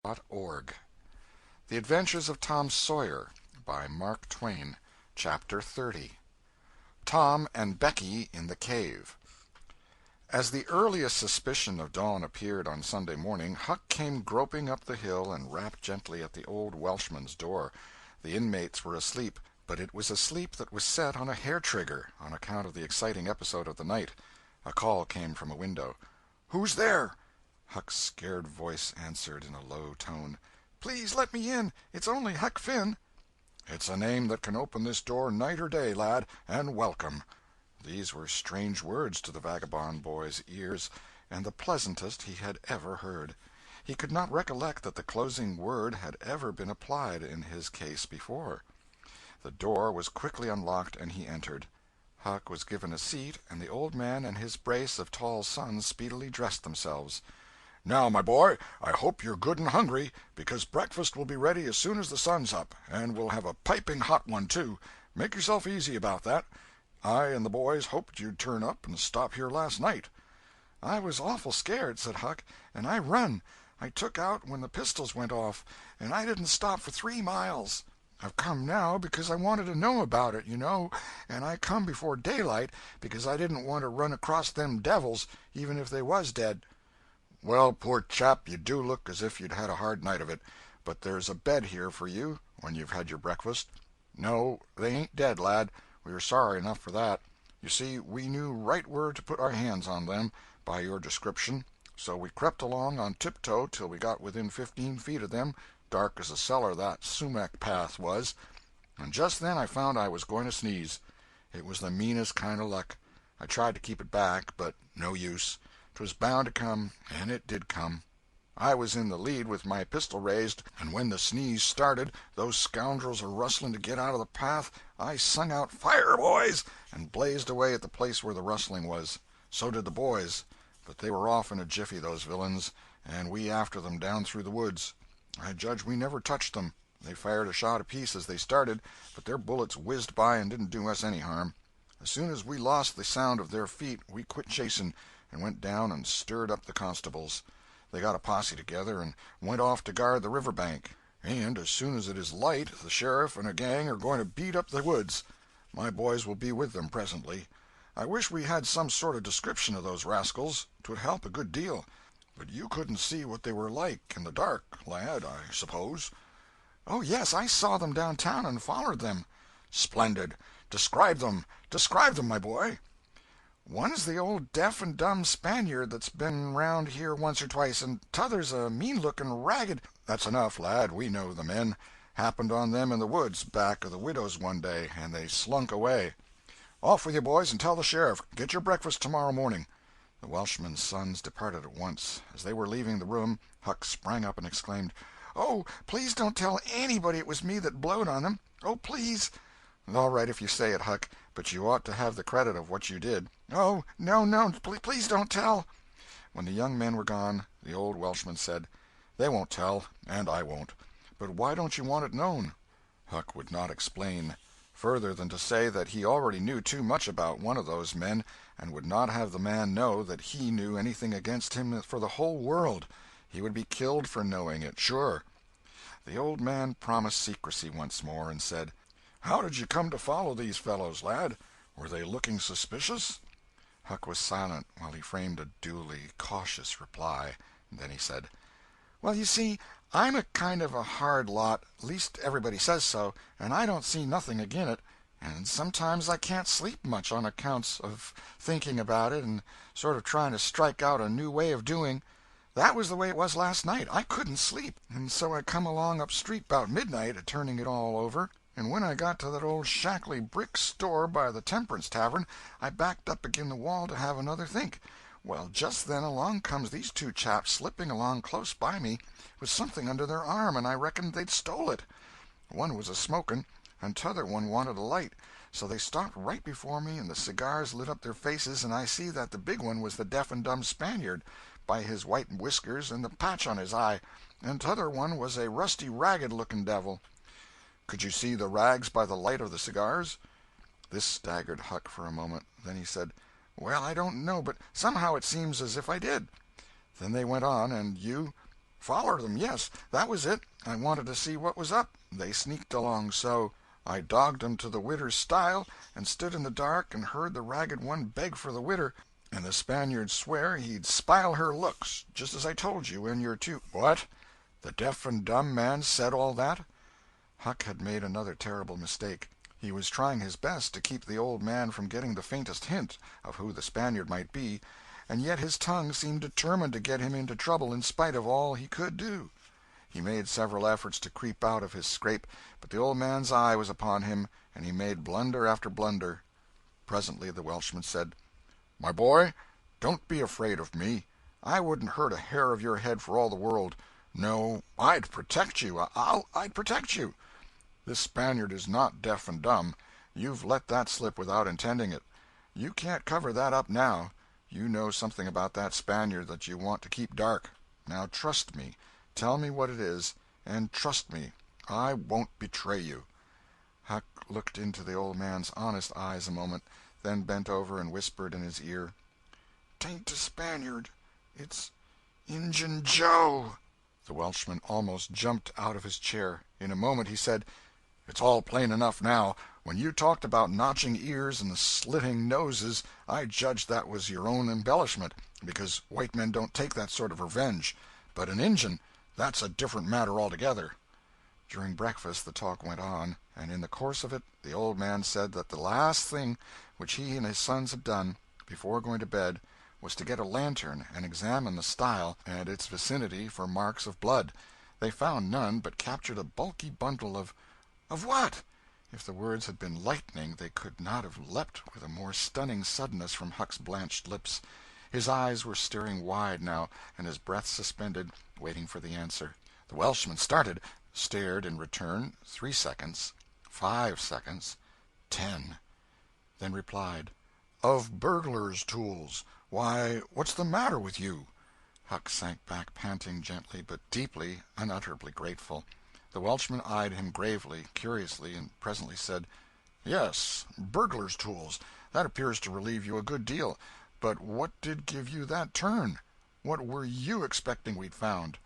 lived.Part.org. The Adventures of Tom Sawyer by Mark Twain. Chapter 30. Tom and Becky in the Cave. As the earliest suspicion of dawn appeared on Sunday morning, Huck came groping up the hill and rapped gently at the old Welshman's door. The inmates were asleep, but it was a sleep that was set on a hair-trigger on account of the exciting episode of the night. A call came from a window. "Who's there?" Huck's scared voice answered in a low tone. "Please let me in. It's only Huck Finn." "It's a name that can open this door night or day, lad, and welcome." These were strange words to the vagabond boy's ears, and the pleasantest he had ever heard. He could not recollect that the closing word had ever been applied in his case before. The door was quickly unlocked, and he entered. Huck was given a seat, and the old man and his brace of tall sons speedily dressed themselves. "Now, my boy, I hope you're good and hungry, because breakfast will be ready as soon as the sun's up, and we'll have a piping hot one, too. Make yourself easy about that. I and the boys hoped you'd turn up and stop here last night." "I was awful scared," said Huck, "and I run. I took out when the pistols went off, and I didn't stop for 3 miles. I've come now because I wanted to know about it, you know, and I come before daylight because I didn't want to run across them devils, even if they was dead." "Well, poor chap, you do look as if you'd had a hard night of it, but there's a bed here for you when you've had your breakfast. No, they ain't dead, lad. We were sorry enough for that. You see, we knew right where to put our hands on them, by your description, so we crept along on tiptoe till we got within 15 feet of them, dark as a cellar that sumac path was, and just then I found I was going to sneeze. It was the meanest kind of luck. I tried to keep it back, but no use. 'Twas bound to come, and it did come. I was in the lead with my pistol raised, and when the sneeze started, those scoundrels a-rustling to get out of the path, I sung out, 'Fire, boys!' and blazed away at the place where the rustling was. So did the boys, but they were off in a jiffy, those villains, and we after them down through the woods. I judge we never touched them. They fired a shot apiece as they started, but their bullets whizzed by and didn't do us any harm. As soon as we lost the sound of their feet, we quit chasing, and went down and stirred up the constables. They got a posse together and went off to guard the river bank, and as soon as it is light the sheriff and a gang are going to beat up the woods. My boys will be with them presently. I wish we had some sort of description of those rascals. 'Twould help a good deal. But you couldn't see what they were like in the dark, lad, I suppose?" "Oh, yes, I saw them downtown and followed them." "Splendid. Describe them. Describe them, my boy." "One's the old deaf and dumb Spaniard that's been round here once or twice, and t'other's a mean-looking, ragged—" "That's enough, lad. We know the men. Happened on them in the woods back of the widow's one day, and they slunk away. Off with you, boys, and tell the sheriff. Get your breakfast tomorrow morning." The Welshman's sons departed at once. As they were leaving the room, Huck sprang up and exclaimed, "Oh, please don't tell anybody it was me that blowed on them. Oh, please." "All right if you say it, Huck, but you ought to have the credit of what you did." "Oh, no, no, please don't tell." When the young men were gone, the old Welshman said, "They won't tell, and I won't. But why don't you want it known?" Huck would not explain, further than to say that he already knew too much about one of those men, and would not have the man know that he knew anything against him for the whole world. He would be killed for knowing it, sure. The old man promised secrecy once more, and said, "How did you come to follow these fellows, lad? Were they looking suspicious?" Huck was silent while he framed a duly cautious reply. Then he said, "Well, you see, I'm a kind of a hard lot, least everybody says so, and I don't see nothing agin it, and sometimes I can't sleep much on accounts of thinking about it and sort of trying to strike out a new way of doing. That was the way it was last night. I couldn't sleep, and so I come along up street 'bout midnight, turning it all over, and when I got to that old shackly brick store by the Temperance Tavern, I backed up agin the wall to have another think. Well, just then along comes these two chaps slipping along close by me, with something under their arm, and I reckoned they'd stole it. One was a-smoking, and t'other one wanted a light, so they stopped right before me, and the cigars lit up their faces, and I see that the big one was the deaf and dumb Spaniard, by his white whiskers and the patch on his eye, and t'other one was a rusty, ragged-looking devil." "Could you see the rags by the light of the cigars?" This staggered Huck for a moment. Then he said, "Well, I don't know, but somehow it seems as if I did." Then they went on. "And you?" Foller them, yes, that was it. I wanted to see what was up. They sneaked along so. I dogged 'em to the widder's stile, and stood in the dark and heard the ragged one beg for the widder, and the Spaniard swear he'd spile her looks, just as I told you, and your two—" "What? The deaf and dumb man said all that?" Huck had made another terrible mistake. He was trying his best to keep the old man from getting the faintest hint of who the Spaniard might be, and yet his tongue seemed determined to get him into trouble in spite of all he could do. He made several efforts to creep out of his scrape, but the old man's eye was upon him, and he made blunder after blunder. Presently the Welshman said: "My boy, don't be afraid of me. I wouldn't hurt a hair of your head for all the world. No, I'd protect you. I'd protect you. This Spaniard is not deaf and dumb. You've let that slip without intending it. You can't cover that up now. You know something about that Spaniard that you want to keep dark. Now trust me. Tell me what it is, and trust me. I won't betray you." Huck looked into the old man's honest eyes a moment, then bent over and whispered in his ear: "'Tain't a Spaniard. It's Injun Joe." The Welshman almost jumped out of his chair. In a moment he said: "It's all plain enough now. When you talked about notching ears and slitting noses, I judged that was your own embellishment, because white men don't take that sort of revenge. But an Injun, that's a different matter altogether." During breakfast the talk went on, and in the course of it the old man said that the last thing which he and his sons had done, before going to bed, was to get a lantern and examine the stile and its vicinity for marks of blood. They found none, but captured a bulky bundle of what? If the words had been lightning they could not have leapt with a more stunning suddenness from Huck's blanched lips. His eyes were staring wide now, and his breath suspended, waiting for the answer. The Welshman started, stared in return 3 seconds, 5 seconds, 10, then replied: "Of burglars' tools. Why, what's the matter with you?" Huck sank back, panting gently but deeply, unutterably grateful. The Welshman eyed him gravely, curiously, and presently said: "Yes, burglars' tools. That appears to relieve you a good deal. But what did give you that turn? What were you expecting we'd found?"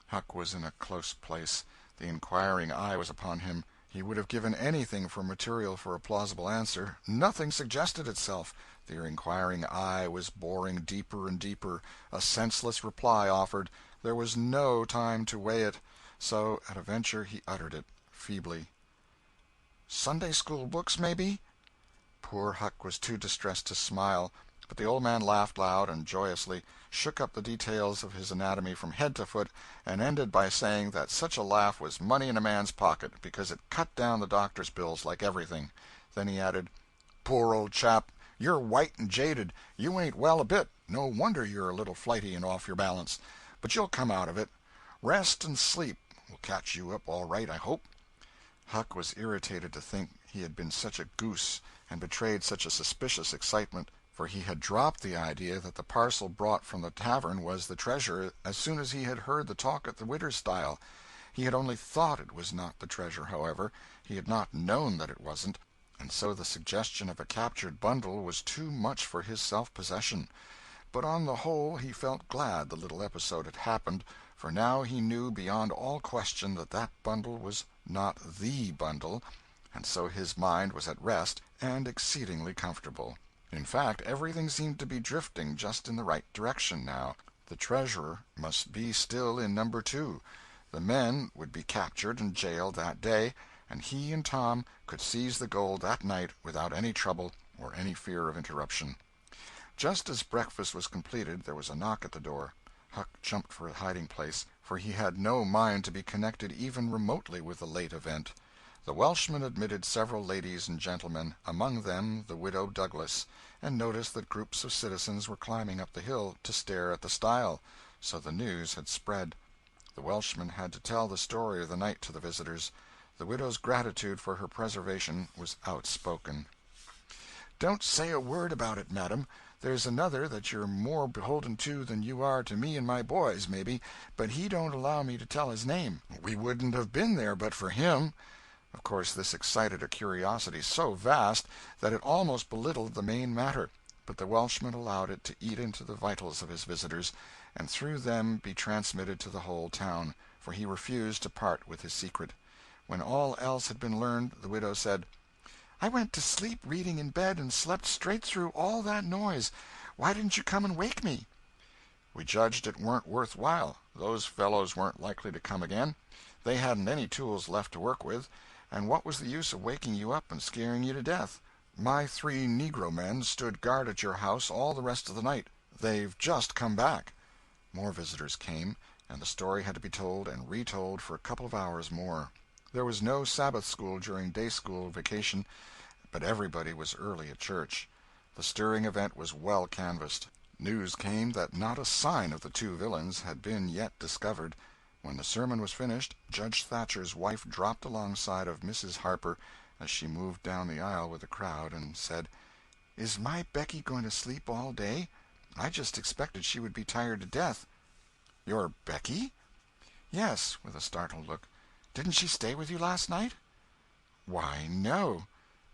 Huck was in a close place. The inquiring eye was upon him. He would have given anything for material for a plausible answer. Nothing suggested itself. The inquiring eye was boring deeper and deeper. A senseless reply offered. There was no time to weigh it. So, at a venture, he uttered it, feebly: "Sunday school books, maybe?" Poor Huck was too distressed to smile, but the old man laughed loud and joyously, shook up the details of his anatomy from head to foot, and ended by saying that such a laugh was money in a man's pocket, because it cut down the doctor's bills like everything. Then he added: "Poor old chap, you're white and jaded. You ain't well a bit. No wonder you're a little flighty and off your balance. But you'll come out of it. Rest and sleep will catch you up all right, I hope." Huck was irritated to think he had been such a goose and betrayed such a suspicious excitement, for he had dropped the idea that the parcel brought from the tavern was the treasure as soon as he had heard the talk at the widder's stile. He had only thought it was not the treasure, however. He had not known that it wasn't, and so the suggestion of a captured bundle was too much for his self-possession. But on the whole he felt glad the little episode had happened, for now he knew beyond all question that that bundle was not the bundle, and so his mind was at rest and exceedingly comfortable. In fact, everything seemed to be drifting just in the right direction now. The treasure must be still in number 2. The men would be captured and jailed that day, and he and Tom could seize the gold that night without any trouble or any fear of interruption. Just as breakfast was completed there was a knock at the door. Huck jumped for a hiding-place, for he had no mind to be connected even remotely with the late event. The Welshman admitted several ladies and gentlemen, among them the Widow Douglas, and noticed that groups of citizens were climbing up the hill to stare at the stile. So the news had spread. The Welshman had to tell the story of the night to the visitors. The widow's gratitude for her preservation was outspoken. "Don't say a word about it, madam. There's another that you're more beholden to than you are to me and my boys, maybe, but he don't allow me to tell his name. We wouldn't have been there but for him." Of course this excited a curiosity so vast that it almost belittled the main matter, but the Welshman allowed it to eat into the vitals of his visitors, and through them be transmitted to the whole town, for he refused to part with his secret. When all else had been learned, the widow said, "I went to sleep reading in bed and slept straight through all that noise. Why didn't you come and wake me?" "We judged it weren't worth while. Those fellows weren't likely to come again. They hadn't any tools left to work with, and what was the use of waking you up and scaring you to death? My 3 negro men stood guard at your house all the rest of the night. They've just come back." More visitors came, and the story had to be told and retold for a couple of hours more. There was no Sabbath school during day school vacation, but everybody was early at church. The stirring event was well canvassed. News came that not a sign of the 2 villains had been yet discovered. When the sermon was finished, Judge Thatcher's wife dropped alongside of Mrs. Harper as she moved down the aisle with the crowd, and said, "Is my Becky going to sleep all day? I just expected she would be tired to death." "Your Becky?" "Yes," with a startled look. "Didn't she stay with you last night?" "Why, no."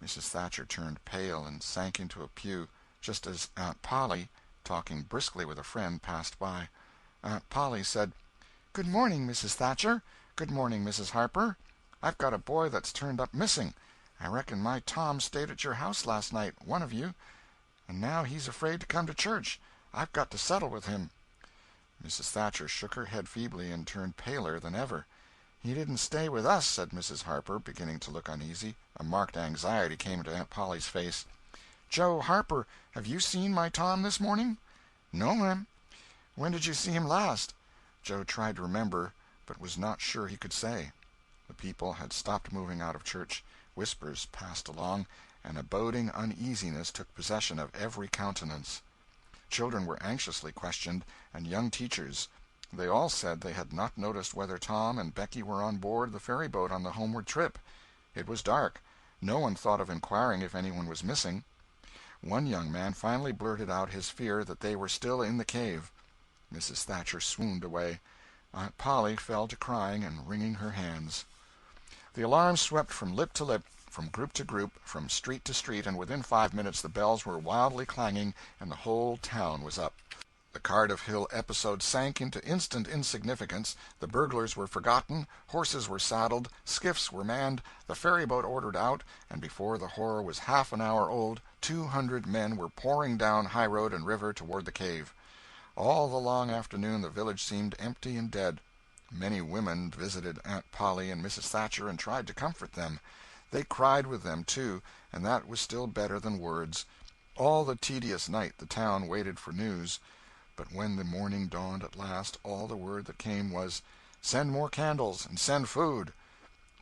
Mrs. Thatcher turned pale and sank into a pew, just as Aunt Polly, talking briskly with a friend, passed by. Aunt Polly said, "Good morning, Mrs. Thatcher. Good morning, Mrs. Harper. I've got a boy that's turned up missing. I reckon my Tom stayed at your house last night, one of you, and now he's afraid to come to church. I've got to settle with him." Mrs. Thatcher shook her head feebly and turned paler than ever. "He didn't stay with us," said Mrs. Harper, beginning to look uneasy. A marked anxiety came into Aunt Polly's face. "Joe Harper, have you seen my Tom this morning?" "No, ma'am." "When did you see him last?" Joe tried to remember, but was not sure he could say. The people had stopped moving out of church. Whispers passed along, and a boding uneasiness took possession of every countenance. Children were anxiously questioned, and young teachers. They all said they had not noticed whether Tom and Becky were on board the ferryboat on the homeward trip. It was dark. No one thought of inquiring if anyone was missing. One young man finally blurted out his fear that they were still in the cave. Mrs. Thatcher swooned away. Aunt Polly fell to crying and wringing her hands. The alarm swept from lip to lip, from group to group, from street to street, and within 5 minutes the bells were wildly clanging and the whole town was up. The Cardiff Hill episode sank into instant insignificance, the burglars were forgotten, horses were saddled, skiffs were manned, the ferryboat ordered out, and before the horror was half an hour old 200 men were pouring down high road and river toward the cave. All the long afternoon the village seemed empty and dead. Many women visited Aunt Polly and Mrs. Thatcher and tried to comfort them. They cried with them, too, and that was still better than words. All the tedious night the town waited for news. But when the morning dawned at last, all the word that came was, "Send more candles, and send food."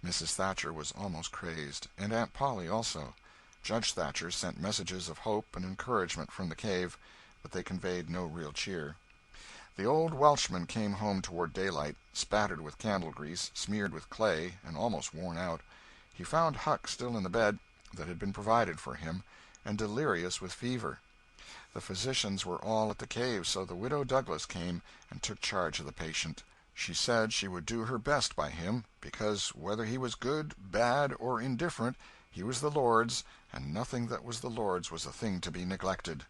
Mrs. Thatcher was almost crazed, and Aunt Polly also. Judge Thatcher sent messages of hope and encouragement from the cave, but they conveyed no real cheer. The old Welshman came home toward daylight, spattered with candle grease, smeared with clay, and almost worn out. He found Huck still in the bed that had been provided for him, and delirious with fever. The physicians were all at the cave, so the Widow Douglas came and took charge of the patient. She said she would do her best by him, because whether he was good, bad, or indifferent, he was the Lord's, and nothing that was the Lord's was a thing to be neglected.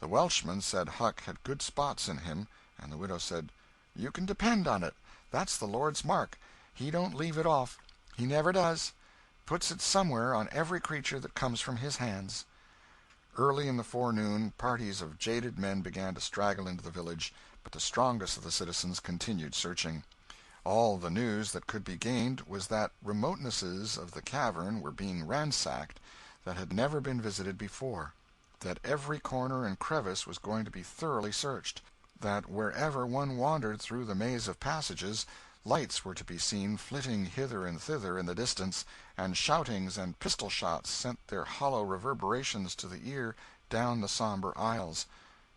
The Welshman said Huck had good spots in him, and the widow said, "You can depend on it. That's the Lord's mark. He don't leave it off. He never does. Puts it somewhere on every creature that comes from his hands." Early in the forenoon parties of jaded men began to straggle into the village, but the strongest of the citizens continued searching. All the news that could be gained was that remotenesses of the cavern were being ransacked that had never been visited before, that every corner and crevice was going to be thoroughly searched, that wherever one wandered through the maze of passages, lights were to be seen flitting hither and thither in the distance, and shoutings and pistol-shots sent their hollow reverberations to the ear down the somber aisles.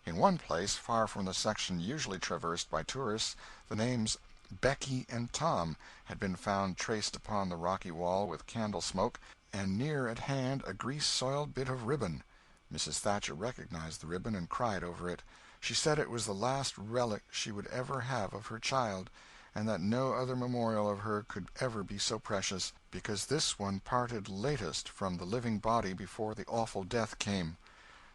In one place, far from the section usually traversed by tourists, the names Becky and Tom had been found traced upon the rocky wall with candle smoke, and near at hand a grease-soiled bit of ribbon. Mrs. Thatcher recognized the ribbon and cried over it. She said it was the last relic she would ever have of her child, and that no other memorial of her could ever be so precious, because this one parted latest from the living body before the awful death came.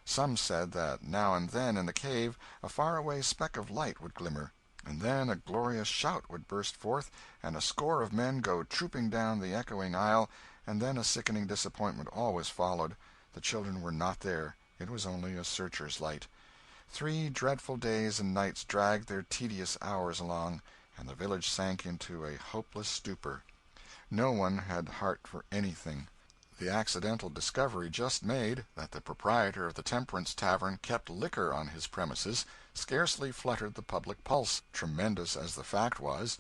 Some said that now and then in the cave a far-away speck of light would glimmer, and then a glorious shout would burst forth, and a score of men go trooping down the echoing aisle, and then a sickening disappointment always followed. The children were not there. It was only a searcher's light. 3 dreadful days and nights dragged their tedious hours along, and the village sank into a hopeless stupor. No one had heart for anything. The accidental discovery just made, that the proprietor of the Temperance Tavern kept liquor on his premises, scarcely fluttered the public pulse, tremendous as the fact was.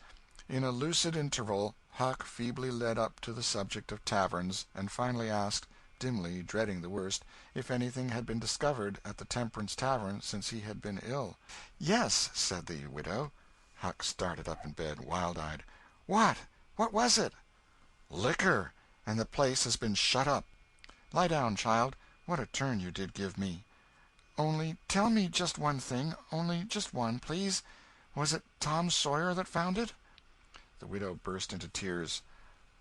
In a lucid interval Huck feebly led up to the subject of taverns, and finally asked, dimly dreading the worst, if anything had been discovered at the Temperance Tavern since he had been ill. "Yes," said the widow. Huck started up in bed, wild-eyed. "What? What was it?" "Liquor, and the place has been shut up." "Lie down, child. What a turn you did give me. Only tell me just one thing, only just one, please. Was it Tom Sawyer that found it?" The widow burst into tears.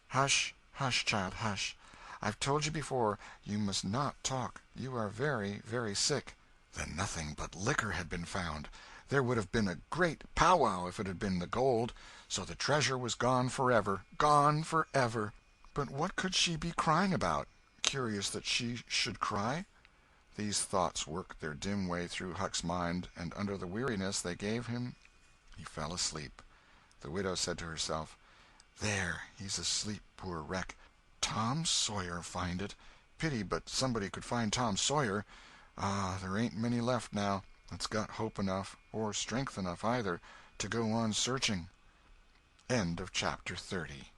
"Hush, hush, child, hush. I've told you before, you must not talk. You are very, very sick." Then nothing but liquor had been found. There would have been a great powwow if it had been the gold. So the treasure was gone forever, gone forever. But what could she be crying about? Curious that she should cry. These thoughts worked their dim way through Huck's mind, and under the weariness they gave him he fell asleep. The widow said to herself, "There, he's asleep, poor wreck. Tom Sawyer find it. Pity but somebody could find Tom Sawyer. Ah, there ain't many left now that's got hope enough, or strength enough either, to go on searching." End of chapter 30.